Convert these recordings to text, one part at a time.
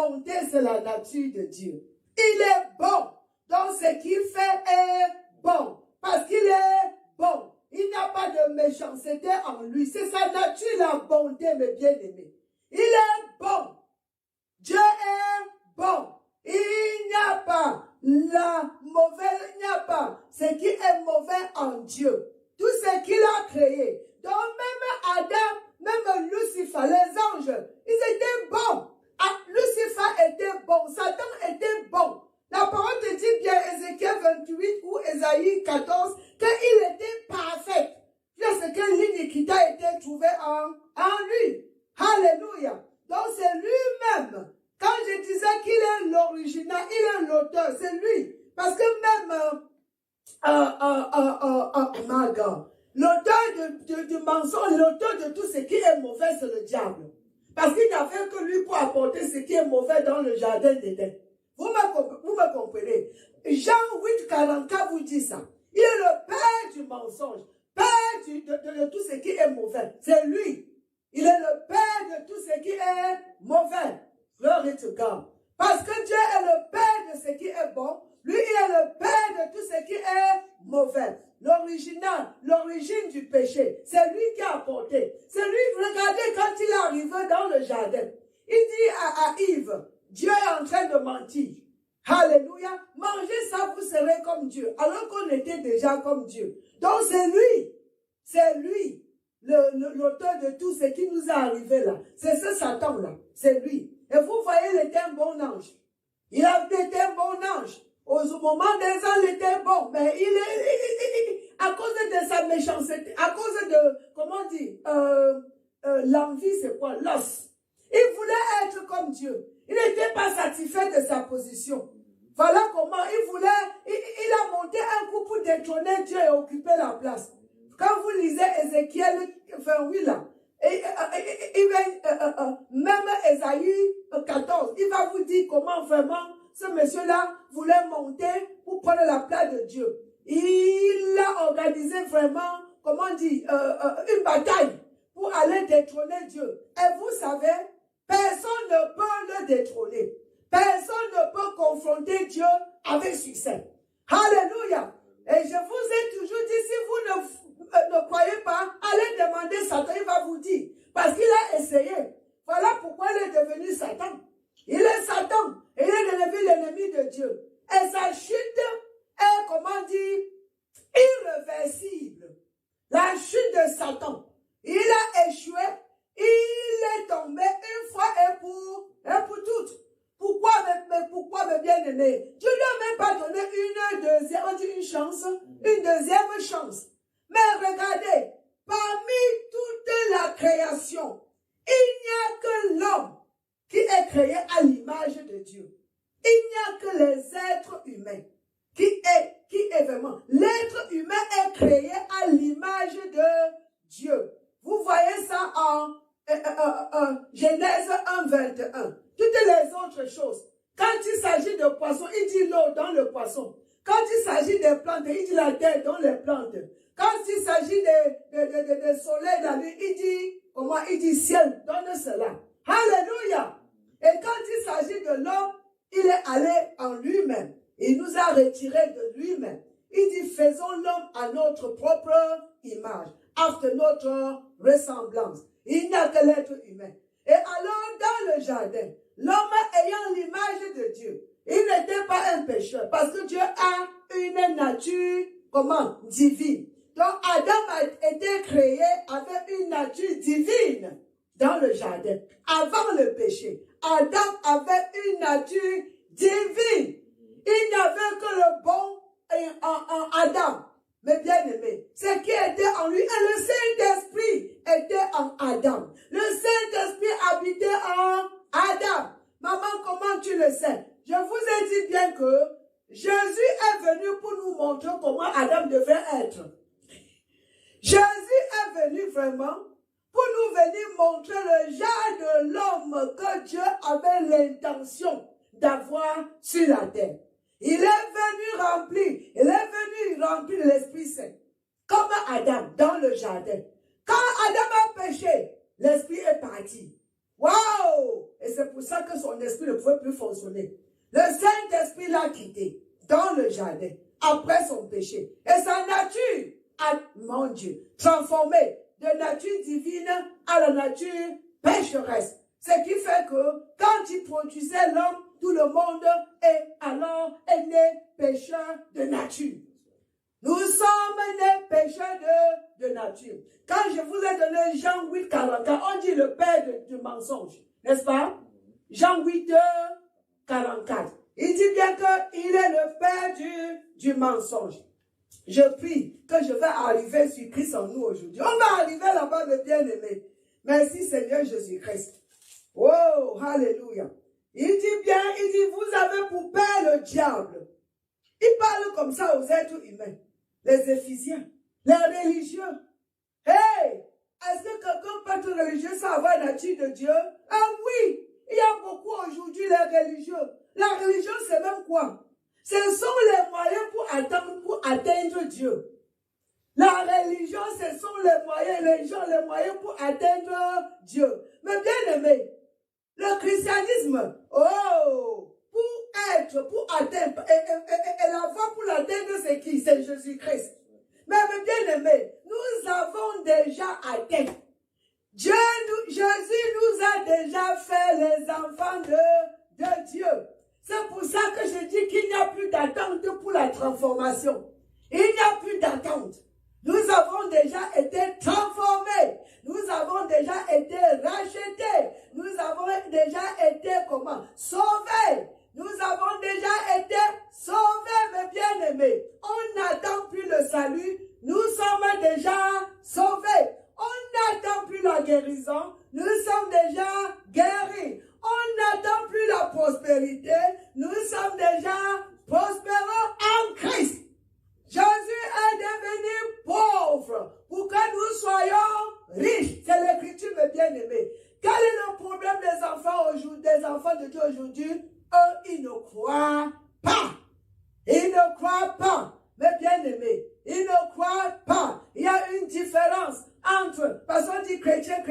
bonté, c'est la nature de Dieu. Il est bon. Donc, ce qu'il fait est bon. Parce qu'il est bon. Il n'y a pas de méchanceté en lui. C'est sa nature, la bonté, mes bien-aimés. Il est bon. Dieu est bon. Il n'y a pas la mauvaise, il n'y a pas ce qui est mauvais en Dieu. Tout ce qu'il a créé. Donc, même Adam, même Lucifer, les anges, ils étaient bons. Lucifer était bon. Satan était bon. La parole te dit bien, Ézéchiel 28 ou Ésaïe 14, qu'il était parfait. Parce que l'iniquité a été trouvée en lui. Alléluia. Donc c'est lui-même. Quand je disais qu'il est l'original, il est l'auteur, c'est lui. Parce que même, my God, l'auteur du mensonge, l'auteur de tout ce qui est mauvais, c'est le diable. Parce qu'il n'avait que lui pour apporter ce qui est mauvais dans le jardin d'Éden. Vous me comprenez? Jean 8, 44 vous dit ça. Il est le père du mensonge, père de tout ce qui est mauvais. C'est lui. Il est le père de tout ce qui est mauvais. Glory to God. Parce que Dieu est le père de ce qui est bon. Lui, il est le père de tout ce qui est mauvais. L'original, l'origine du péché, c'est lui qui a apporté. C'est lui, regardez quand il est arrivé dans le jardin. Il dit à Yves, Dieu est en train de mentir. Alléluia. Mangez ça, vous serez comme Dieu. Alors qu'on était déjà comme Dieu. Donc c'est lui, l'auteur de tout ce qui nous est arrivé là. C'est ce Satan-là. C'est lui. Et vous voyez, il était un bon ange. Il a été un bon ange. Au moment des ans, il était bon. Mais à cause de sa méchanceté, à cause de, comment dire, l'envie, c'est quoi? L'os. Il voulait être comme Dieu. Il n'était pas satisfait de sa position. Voilà comment il a monté un coup pour détrôner Dieu et occuper la place. Quand vous lisez Ézéchiel 28 là, même Ésaïe 14, il va vous dire comment vraiment ce monsieur-là voulait monter pour prendre la place de Dieu. Il a organisé vraiment, comment dire, une bataille pour aller détrôner Dieu. Et vous savez, personne ne peut le détrôner. Personne ne peut confronter Dieu avec succès. Alléluia. Et je vous ai toujours dit, si vous ne croyez pas, allez demander Satan, il va vous dire. Parce qu'il a essayé. Voilà pourquoi il est devenu Satan. Il est Satan. Et il est devenu l'ennemi de Dieu. Et sa chute est, comment dire, irréversible. La chute de Satan. Il a échoué. Il est tombé une fois et pour toutes. Pourquoi, mes bien-aimés? Dieu ne lui a même pas donné une deuxième chance. Mais regardez, parmi toute la création, il n'y a que l'homme qui est créé à l'image de Dieu. Il n'y a que les êtres humains qui est vraiment. L'être humain est créé à l'image de Dieu. Vous voyez ça en Genèse 1, 21. Toutes les autres choses. Quand il s'agit de poissons, il dit l'eau dans le poisson. Quand il s'agit des plantes, il dit la terre dans les plantes. Quand il s'agit de soleil, la nuit, il dit ciel, donne cela. Alléluia. Et quand il s'agit de l'homme, il est allé en lui-même. Il nous a retirés de lui-même. Il dit, faisons l'homme à notre propre image, after notre ressemblance. Il n'y a que l'être humain. Et alors, dans le jardin, l'homme ayant l'image de Dieu, il n'était pas un pécheur, parce que Dieu a une nature, divine. Donc, Adam a été créé avec une nature divine dans le jardin. Avant le péché, Adam avait une nature divine. Il n'y avait que le bon en Adam. Mes bien-aimés, ce qui était en lui, et le Saint-Esprit était en Adam. Le Saint-Esprit habitait en Adam. Maman, comment tu le sais? Je vous ai dit bien que Jésus est venu pour nous montrer comment Adam devait être. Jésus est venu vraiment pour nous venir montrer le genre de l'homme que Dieu avait l'intention d'avoir sur la terre. Il est venu remplir l'Esprit Saint, comme Adam dans le jardin. Quand Adam a péché, l'Esprit est parti. Waouh! Et c'est pour ça que son esprit ne pouvait plus fonctionner. Le Saint-Esprit l'a quitté dans le jardin après son péché. Et sa nature a, mon Dieu, transformé de nature divine à la nature pécheresse. Ce qui fait que quand il produisait l'homme, tout le monde est né pécheur de nature. Nous sommes nés pécheurs de nature. Quand je vous ai donné Jean 8, 44, on dit le père du mensonge, n'est-ce pas? Jean 8, 44. Il dit bien qu'il est le père du mensonge. Je prie que je vais arriver sur Christ en nous aujourd'hui. On va arriver là-bas, mes bien-aimés. Merci Seigneur Jésus-Christ. Oh, alléluia. Il dit, vous avez pour père le diable. Il parle comme ça aux êtres humains. Les Éphésiens, les religieux. Hey, est-ce que quelqu'un peut être religieux sans avoir la nature de Dieu? Ah oui, il y a beaucoup aujourd'hui les religieux. La religion, c'est même quoi? Ce sont les moyens pour atteindre Dieu. La religion, ce sont les moyens pour atteindre Dieu. Mais bien aimé, le christianisme, pour atteindre, et la voie pour l'atteindre, c'est qui? C'est Jésus-Christ. Mais bien aimé, nous avons déjà atteint. Jésus nous a déjà fait les enfants de Dieu. C'est pour ça que je dis qu'il n'y a plus d'attente pour la transformation. Il n'y a plus d'attente. Nous avons déjà été transformés. Nous avons déjà été rachetés. Nous avons déjà été sauvés. Nous avons déjà été sauvés, mes bien-aimés. On n'attend plus le salut. Nous sommes déjà sauvés. On n'attend plus la guérison. Nous sommes déjà guéris. On n'attend plus la prospérité. Nous sommes déjà prospérants en Christ. Jésus est devenu pauvre pour que nous soyons riches. C'est l'écriture, mes bien-aimés. Quel est le problème des enfants de Dieu aujourd'hui? Eux, ils ne croient pas. Ils ne croient pas. Mes bien-aimés, ils ne croient pas. Il y a une différence entre, parce qu'on dit chrétien.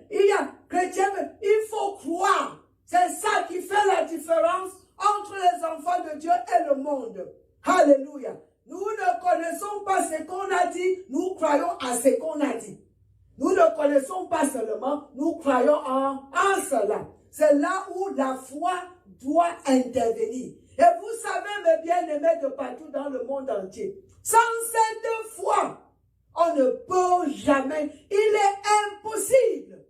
Il y a chrétien, mais il faut croire. C'est ça qui fait la différence entre les enfants de Dieu et le monde. Alléluia. Nous ne connaissons pas ce qu'on a dit, nous croyons à ce qu'on a dit. Nous ne connaissons pas seulement, nous croyons en cela. C'est là où la foi doit intervenir. Et vous savez, mes bien-aimés de partout dans le monde entier, sans cette foi, on ne peut jamais, il est impossible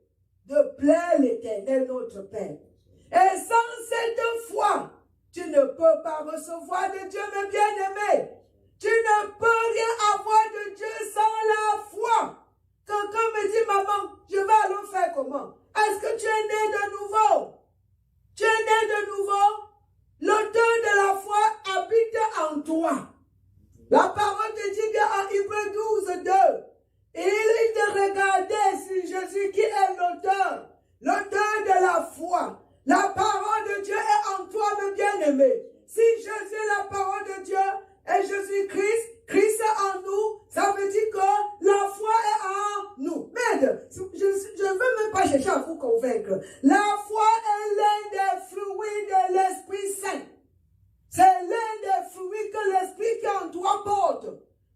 de plaire l'Éternel, notre Père. Et sans cette foi, tu ne peux pas recevoir de Dieu, mes bien-aimés. Tu ne peux rien avoir de Dieu sans la foi. Quelqu'un me dit, maman, je vais alors faire comment? Est-ce que tu es né de nouveau? Tu es né de nouveau? L'auteur de la foi habite en toi. La parole te dit bien en Hébreux 12, 2. Il est de regarder sur Jésus qui est l'auteur de la foi. La parole de Dieu est en toi, mes bien-aimés. Si Jésus est la parole de Dieu et Jésus-Christ, Christ est en nous, ça veut dire que la foi est en nous. Merde, je ne veux même pas chercher à vous convaincre. La foi est l'un des fruits de l'Esprit Saint. C'est l'un des fruits que l'Esprit qui est en toi porte.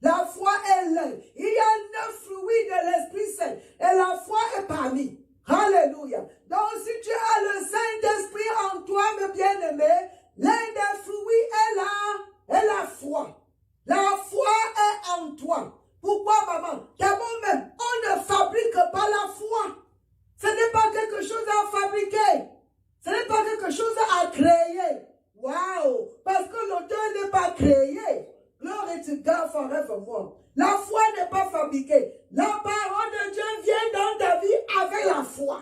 La foi est l'un. Il y a 9 fruits de l'Esprit Saint. Et la foi est parmi. Alléluia. Donc si tu as le Saint-Esprit en toi, mes bien-aimés, l'un des fruits est la foi. La foi est en toi. Pourquoi, maman? D'abord même, on ne fabrique pas la foi. Ce n'est pas quelque chose à fabriquer. Ce n'est pas quelque chose à créer. Waouh! Parce que l'auteur n'est pas créé. Glory to God forevermore. La foi n'est pas fabriquée. La parole de Dieu vient dans ta vie avec la foi.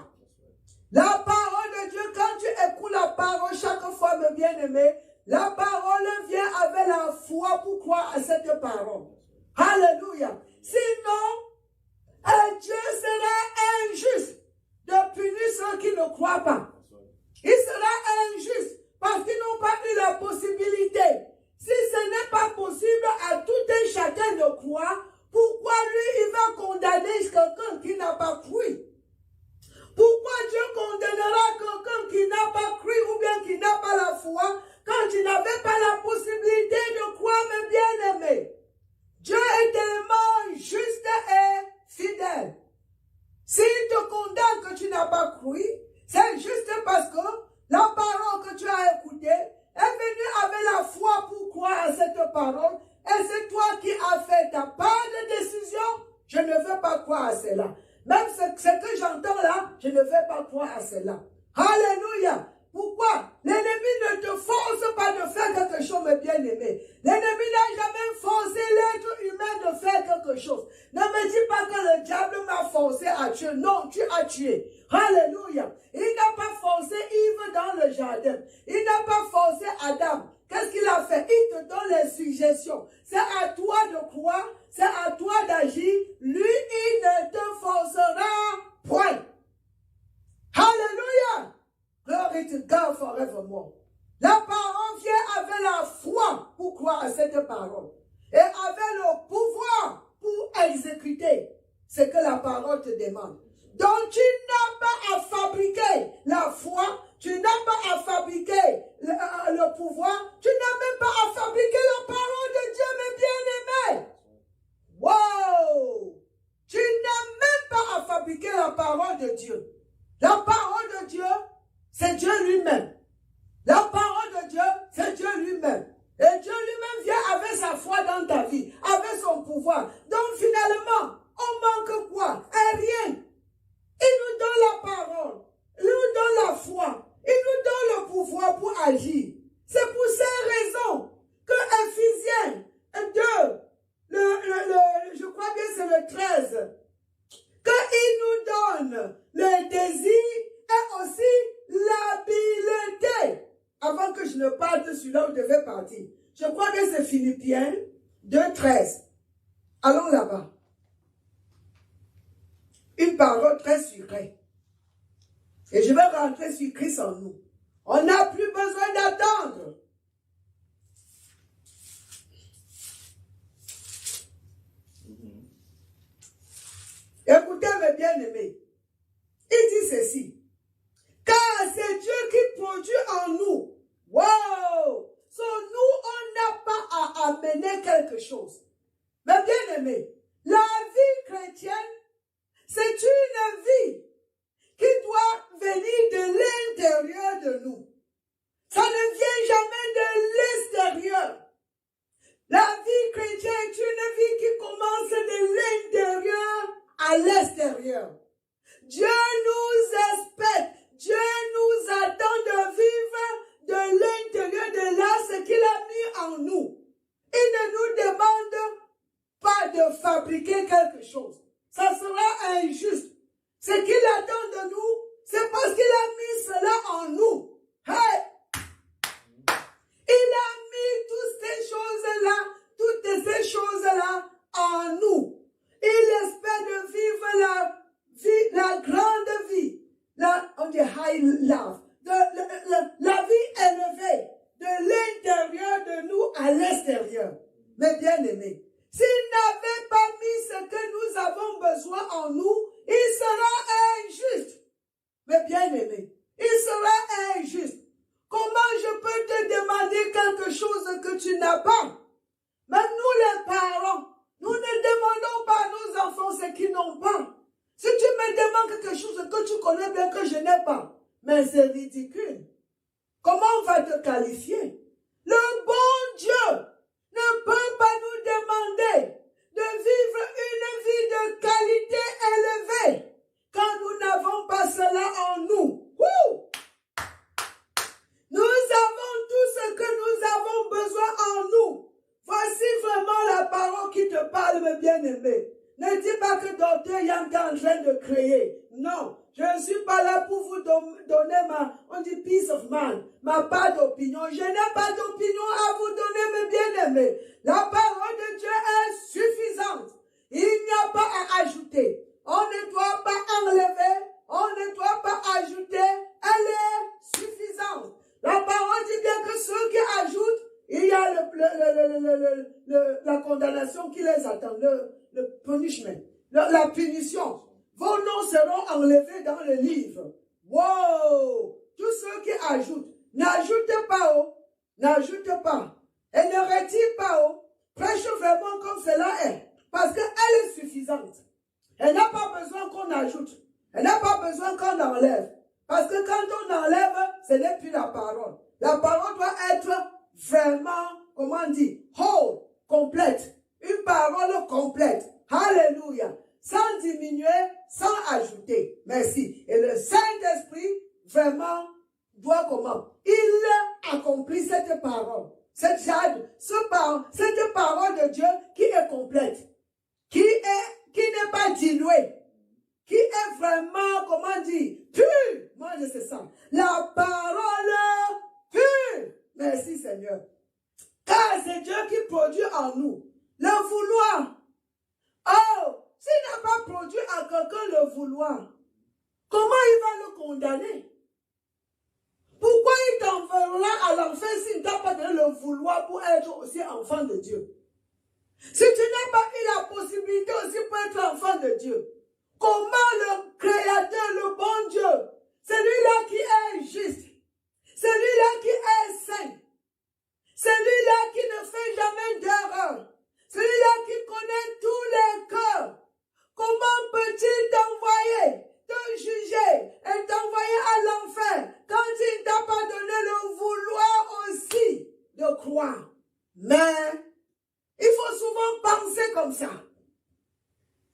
La parole de Dieu, quand tu écoutes la parole chaque fois, mes bien-aimés, la parole vient avec la foi pour croire à cette parole. Alléluia. Sinon, Dieu serait injuste de punir ceux qui ne croient pas. Il sera injuste parce qu'ils n'ont pas eu la possibilité. Si ce n'est pas possible à tout un chacun de croire, pourquoi lui, il va condamner quelqu'un qui n'a pas cru? Pourquoi Dieu condamnera parole et c'est toi qui as fait ta part de décision, je ne veux pas croire à cela. Même ce que j'entends là, je ne vais pas croire à cela. Alléluia. Pourquoi? L'ennemi ne te force pas de faire quelque chose, mes bien-aimés. L'ennemi n'a jamais forcé l'être humain de faire quelque chose. Ne me dis pas que le diable m'a forcé à tuer. Non, tu as tué. Alléluia. Il n'a pas forcé Yves dans le jardin. Il n'a pas forcé Adam. Qu'est-ce qu'il a fait? Il te donne les suggestions. C'est à toi de croire. C'est à toi d'agir. Lui, il ne te forcera point. Alléluia. Glory to God forevermore. La parole vient avec la foi pour croire à cette parole. Et avec le pouvoir pour exécuter ce que la parole te demande. Donc tu n'as pas à fabriquer la foi, tu n'as pas à fabriquer le pouvoir, tu n'as même pas à fabriquer la parole de Dieu, mes bien-aimés. Wow! Tu n'as même pas à fabriquer la parole de Dieu. La parole de Dieu, c'est Dieu lui-même. La parole de Dieu, c'est Dieu lui-même. Et Dieu lui-même vient avec sa foi dans ta vie, avec son pouvoir. Donc finalement, on manque quoi? Rien. Il nous donne la parole, il nous donne la foi, il nous donne le pouvoir pour agir. C'est pour ces raisons que Ephésiens 2, je crois bien c'est le 13, qu'il nous donne le désir et aussi l'habileté. Avant que je ne parle de celui-là, on devait partir. Je crois que c'est Philippiens 2, 13. Allons là-bas. Une parole très sucrée. Et je vais rentrer sur Christ en nous. On n'a plus besoin d'attendre. Écoutez mes bien-aimés. Il dit ceci. Car c'est Dieu qui produit en nous. Wow! So nous, on n'a pas à amener quelque chose. Mais bien-aimés, la vie chrétienne, c'est une vie qui doit venir de l'intérieur de nous. Ça ne vient jamais de l'extérieur. La vie chrétienne est une vie qui commence de l'intérieur à l'extérieur. Dieu nous expecte, Dieu nous attend de vivre de l'intérieur de là ce qu'il a mis en nous. Il ne nous demande pas de fabriquer quelque chose. Ça sera injuste. Ce qu'il attend de nous, c'est parce qu'il a mis cela en nous. Hey! Il a mis toutes ces choses-là en nous. Il espère de vivre la grande vie, on dit high love, la vie élevée, de l'intérieur de nous à l'extérieur. Mes bien-aimés, s'il n'avait pas mis ce que nous avons besoin en nous, il sera injuste. Mes bien-aimés, il sera injuste. Comment je peux te demander quelque chose que tu n'as pas? Mais nous les parents, nous ne demandons pas à nos enfants ce qu'ils n'ont pas. Si tu me demandes quelque chose que tu connais bien que je n'ai pas, mais c'est ridicule. Comment on va te qualifier? Le bon Dieu ne peut pas nous demander de vivre une vie de qualité élevée quand nous n'avons pas cela en nous. Wouh! Nous avons tout ce que nous avons besoin en nous. Voici vraiment la parole qui te parle, mes bien-aimés. Ne dis pas que Docteur Yang est en train de créer. Non, je ne suis pas là pour vous donner on dit peace of mind, ma part d'opinion. Je n'ai pas d'opinion à vous donner, mes bien-aimés. La parole de Dieu est suffisante. Il n'y a pas à ajouter. On ne doit pas enlever, on ne doit pas ajouter. Elle est suffisante. La parole dit bien que ceux qui ajoutent, il y a la condamnation qui les attend, le punishment, la punition. Vos noms seront enlevés dans le livre. Wow! Tous ceux qui ajoutent, n'ajoutez pas, n'ajoutez pas. Et ne retire pas, prêche vraiment comme cela est. Parce qu'elle est suffisante. Elle n'a pas besoin qu'on ajoute. Elle n'a pas besoin qu'on enlève. Parce que quand on enlève, ce n'est plus la parole. La parole doit être vraiment comment dire, whole, complète. Une parole complète. Alléluia. Sans diminuer, sans ajouter. Merci. Et le Saint-Esprit, vraiment, doit comment? Il accomplit cette parole. Cette parole de Dieu qui est complète. Qui n'est pas diluée. Qui est vraiment, comment dire, pure. Moi, je sais ça. La parole pure. Merci, Seigneur. Car c'est Dieu qui produit en nous le vouloir. Oh, s'il n'a pas produit à quelqu'un le vouloir, comment il va le condamner? Pourquoi il t'enverra à l'enfer s'il ne t'a pas donné le vouloir pour être aussi enfant de Dieu? Si tu n'as pas eu la possibilité aussi pour être enfant de Dieu, comment le Créateur, le bon Dieu, celui-là qui est juste, celui-là qui est saint, celui-là qui ne fait jamais d'erreur, celui-là qui connaît tous les cœurs, comment peut-il t'envoyer, te juger et t'envoyer à l'enfer quand il ne t'a pas donné le vouloir aussi de croire? Mais il faut souvent penser comme ça.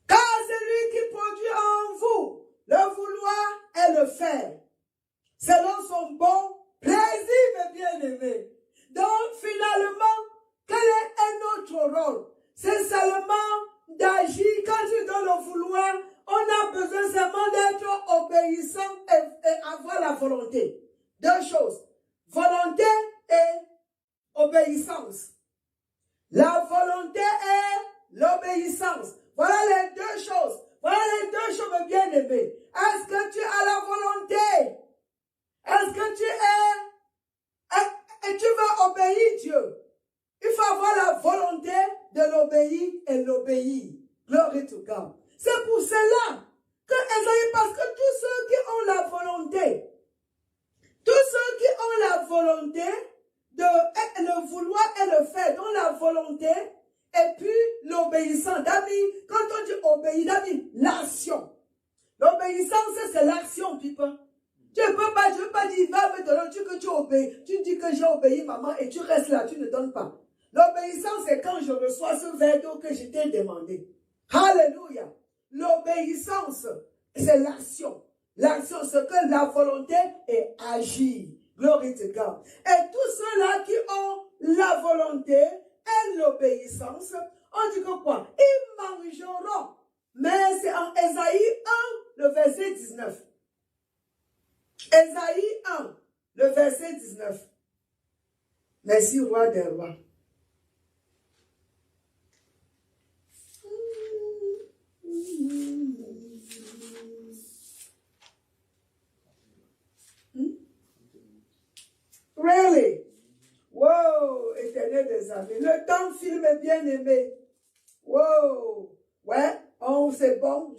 Car c'est lui qui produit en vous le vouloir et le faire, selon son bon plaisir, bien-aimé. Donc, finalement, quel est notre rôle? C'est seulement d'agir. Quand tu donnes le vouloir, on a besoin seulement d'être obéissant et avoir la volonté. Deux choses. Volonté et obéissance. La volonté et l'obéissance. Voilà les deux choses. Voilà les deux choses, bien-aimés. Est-ce que tu as la volonté? Est-ce que tu veux obéir Dieu? Il faut avoir la volonté de l'obéir et l'obéir. Glory to God. C'est pour cela que Esaïe, parce que tous ceux qui ont la volonté, de le vouloir et le faire, dont la volonté et puis l'obéissance. Quand on dit obéir, l'action. L'obéissance, c'est l'action, people. Je ne veux pas dire, va me donner, que tu obéis. Tu dis que j'ai obéi, maman, et tu restes là, tu ne donnes pas. L'obéissance, c'est quand je reçois ce verre d'eau que je t'ai demandé. Alléluia. L'obéissance, c'est l'action. L'action, c'est que la volonté est agir. Glory to God. Et tous ceux-là qui ont la volonté et l'obéissance, on dit que quoi? Ils mangeront. Mais c'est en Esaïe 1, le verset 19. Esaïe 1, le verset 19. Merci, roi des rois. Really? Wow, éternel des armées. Le temps file, mes bien-aimés. Wow. Ouais, c'est bon.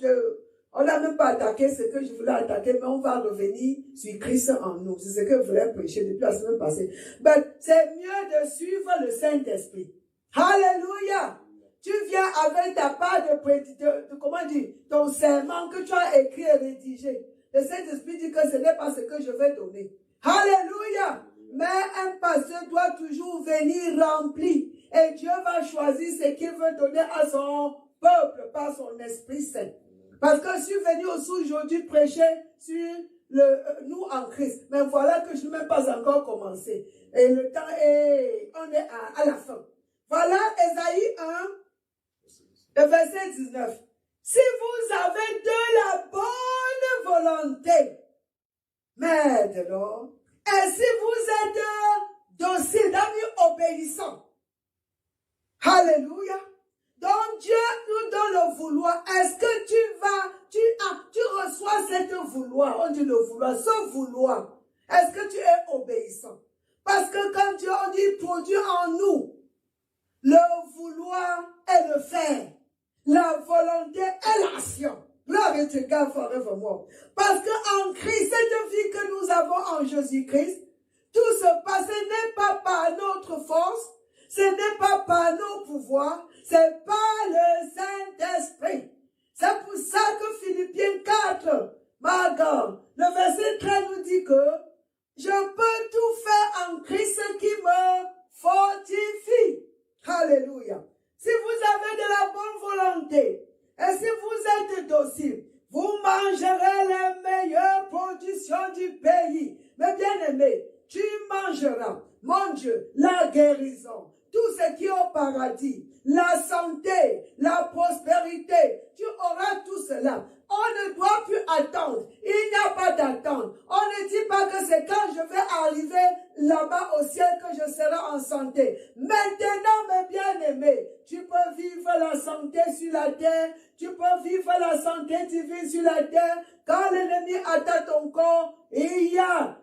On n'a même pas attaqué ce que je voulais attaquer, mais on va revenir sur Christ en nous. C'est ce que je voulais prêcher depuis la semaine passée. Mais c'est mieux de suivre le Saint-Esprit. Alléluia. Tu viens avec ta part de comment dire, ton serment que tu as écrit et rédigé. Le Saint-Esprit dit que ce n'est pas ce que je vais donner. Alléluia. Mais un pasteur doit toujours venir rempli. Et Dieu va choisir ce qu'il veut donner à son peuple par son Esprit Saint. Parce que je suis venu aussi aujourd'hui prêcher sur nous en Christ. Mais voilà que je n'ai même pas encore commencé. Et le temps est, on est à la fin. Voilà Esaïe 1, le verset 19. Si vous avez de la bonne volonté, mais de l'or, et si vous êtes docile, obéissant. Alléluia. Donc Dieu nous donne le vouloir. Est-ce que tu reçois cette vouloir? On dit le vouloir, ce vouloir. Est-ce que tu es obéissant? Parce que quand Dieu dit produit en nous le vouloir et le faire, la volonté et l'action. Glory to God forevermore. Parce qu'en Christ, cette vie que nous avons en Jésus-Christ, tout se passe, ce n'est pas par notre force, ce n'est pas par nos pouvoirs, c'est par le Saint-Esprit. C'est pour ça que Philippiens 4, my God, le verset 13 nous dit que je peux tout faire en Christ qui me fortifie. guérison, tout ce qui est au paradis, la santé, la prospérité, tu auras tout cela. On ne doit plus attendre. Il n'y a pas d'attente. On ne dit pas que c'est quand je vais arriver là-bas au ciel que je serai en santé. Maintenant, mes bien-aimés, tu peux vivre la santé sur la terre. Tu peux vivre la santé divine sur la terre. Quand l'ennemi atteint ton corps, il y a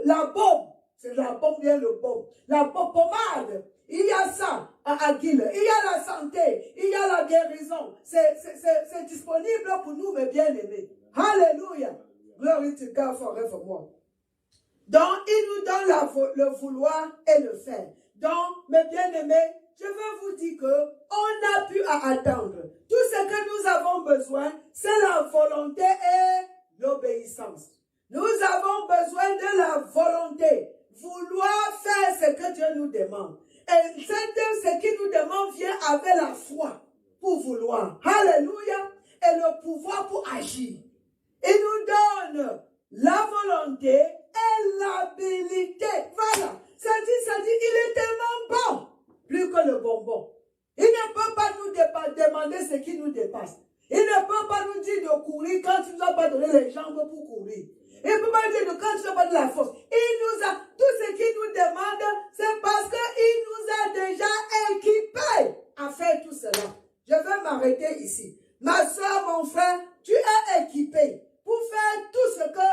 la bombe. C'est la bombe, bien le bombe. La pommade. Il y a ça à Aguil. Il y a la santé. Il y a la guérison. C'est disponible pour nous, mes bien-aimés. Alléluia. Glory to God forevermore. Donc, il nous donne le vouloir et le faire. Donc, mes bien-aimés, je veux vous dire qu'on n'a plus à attendre. Tout ce que nous avons besoin, c'est la volonté et l'obéissance. Nous avons besoin de la volonté. Vouloir faire ce que Dieu nous demande. Et ce qui nous demande vient avec la foi pour vouloir. Alléluia. Et le pouvoir pour agir. Il nous donne la volonté et l'habilité. Voilà. Ça dit, il est tellement bon. Plus que le bonbon. Il ne peut pas nous demander ce qui nous dépasse. Il ne peut pas nous dire de courir quand il ne nous a pas donné les jambes pour courir. Il ne peut pas dire de quand il n'a pas de la force. Il nous a, tout ce qu'il nous demande, c'est parce qu'il nous a déjà équipés à faire tout cela. Je vais m'arrêter ici. Ma soeur, mon frère, tu es équipé pour faire tout ce que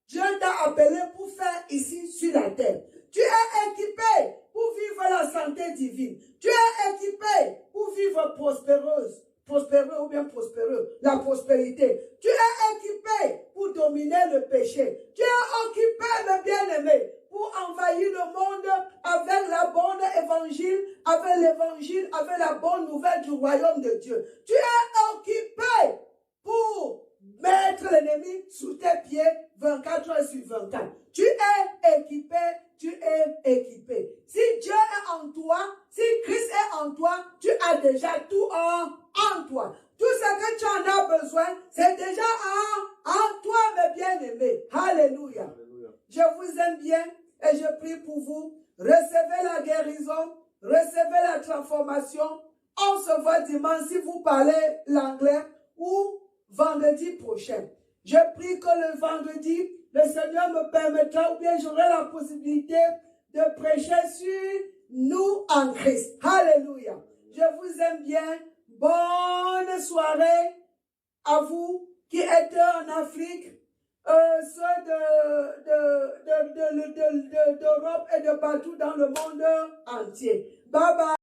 Dieu t'a appelé pour faire ici sur la terre. Tu es équipé pour vivre la santé divine. Tu es équipé pour vivre prospéreux ou bien prospéreux, la prospérité. Tu es équipé pour dominer le péché. Tu es occupé, mes bien-aimés, pour envahir le monde avec la bonne évangile, avec la bonne nouvelle du royaume de Dieu. Tu es occupé pour mettre l'ennemi sous tes pieds 24 heures sur 24. Tu es équipé, tu es équipé. Si Dieu est en toi, si Christ est en toi, tu as déjà tout en toi. Tout ce que tu en as besoin, c'est déjà en toi, mes bien-aimés. Alléluia. Alléluia. Je vous aime bien et je prie pour vous. Recevez la guérison, recevez la transformation. On se voit dimanche si vous parlez l'anglais ou vendredi prochain. Je prie que le vendredi, le Seigneur me permettra ou bien j'aurai la possibilité de prêcher sur nous en Christ. Alléluia. Je vous aime bien. Bonne soirée à vous qui êtes en Afrique, ceux d'Europe et de partout dans le monde entier. Bye bye.